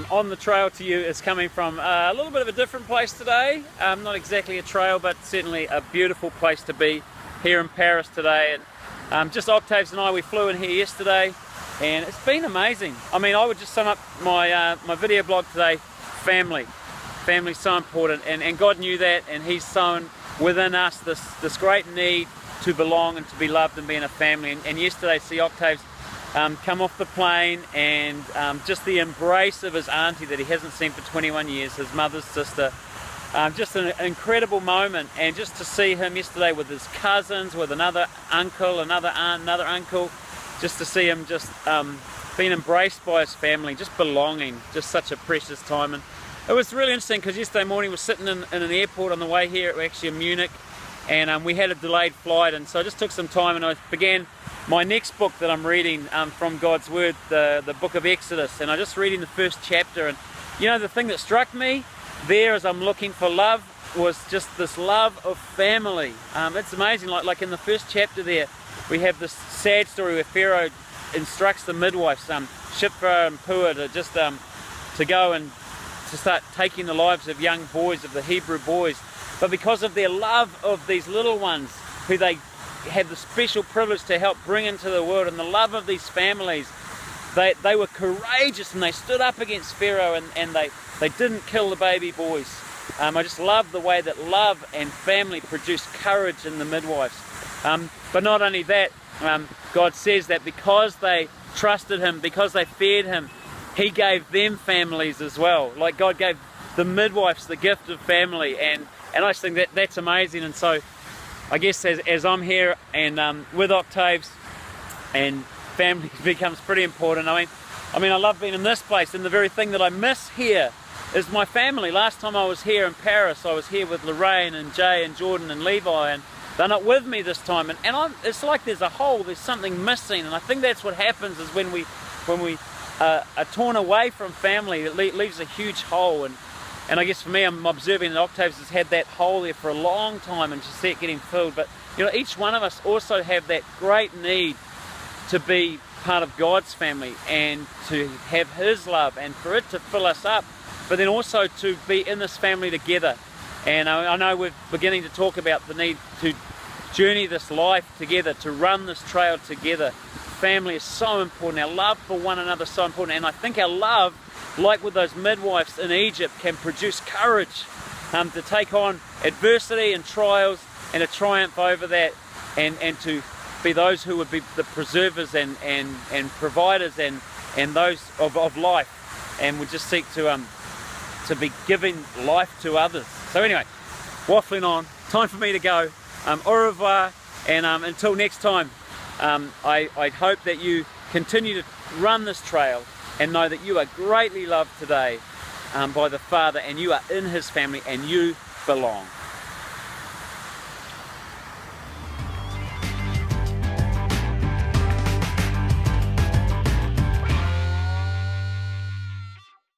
on the trail to you is coming from a little bit of a different place today. Not exactly a trail, but certainly a beautiful place to be here in Paris today. And just Octaves and I, we flew in here yesterday, and it's been amazing. I mean, I would just sum up my my video blog today: family. Family's so important, and God knew that, and He's sown within us this great need to belong and to be loved and be in a family. And yesterday, see Octaves come off the plane, and just the embrace of his auntie that he hasn't seen for 21 years, his mother's sister. Just an incredible moment, and just to see him yesterday with his cousins, with another uncle, another aunt, another uncle, just to see him just being embraced by his family, just belonging, just such a precious time. And it was really interesting because yesterday morning we were sitting in an airport on the way here, we're actually in Munich, and we had a delayed flight, and so I just took some time and I began my next book that I'm reading from God's Word, the book of Exodus, and I'm just reading the first chapter. And you know, the thing that struck me there as I'm looking for love was just this love of family. It's amazing, like in the first chapter there, we have this sad story where Pharaoh instructs the midwives, Shiphrah and Puah, to just to go and to start taking the lives of young boys, of the Hebrew boys. But because of their love of these little ones who they had the special privilege to help bring into the world, and the love of these families, they were courageous, and they stood up against Pharaoh, and they didn't kill the baby boys. I just love the way that love and family produce courage in the midwives. But not only that, God says that because they trusted Him, because they feared Him, He gave them families as well. Like God gave the midwives the gift of family, and I just think that's amazing. And so I guess as I'm here and with Octaves, and family becomes pretty important. I mean I love being in this place, and the very thing that I miss here is my family. Last time I was here in Paris, I was here with Lorraine and Jay and Jordan and Levi, and they're not with me this time, and it's like there's a hole, there's something missing. And I think that's what happens, is when we are torn away from family, it leaves a huge hole. And I guess for me, I'm observing that Octaves has had that hole there for a long time and just see it getting filled. But you know, each one of us also have that great need to be part of God's family and to have His love and for it to fill us up, but then also to be in this family together. And I know we're beginning to talk about the need to journey this life together, to run this trail together. Family is so important. Our love for one another is so important. And I think our love, like with those midwives in Egypt, can produce courage to take on adversity and trials and to triumph over that, and to be those who would be the preservers and providers and those of life, and would just seek to be giving life to others. So anyway, waffling on, time for me to go. Au revoir, and until next time, I hope that you continue to run this trail and know that you are greatly loved today by the Father, and you are in His family, and you belong.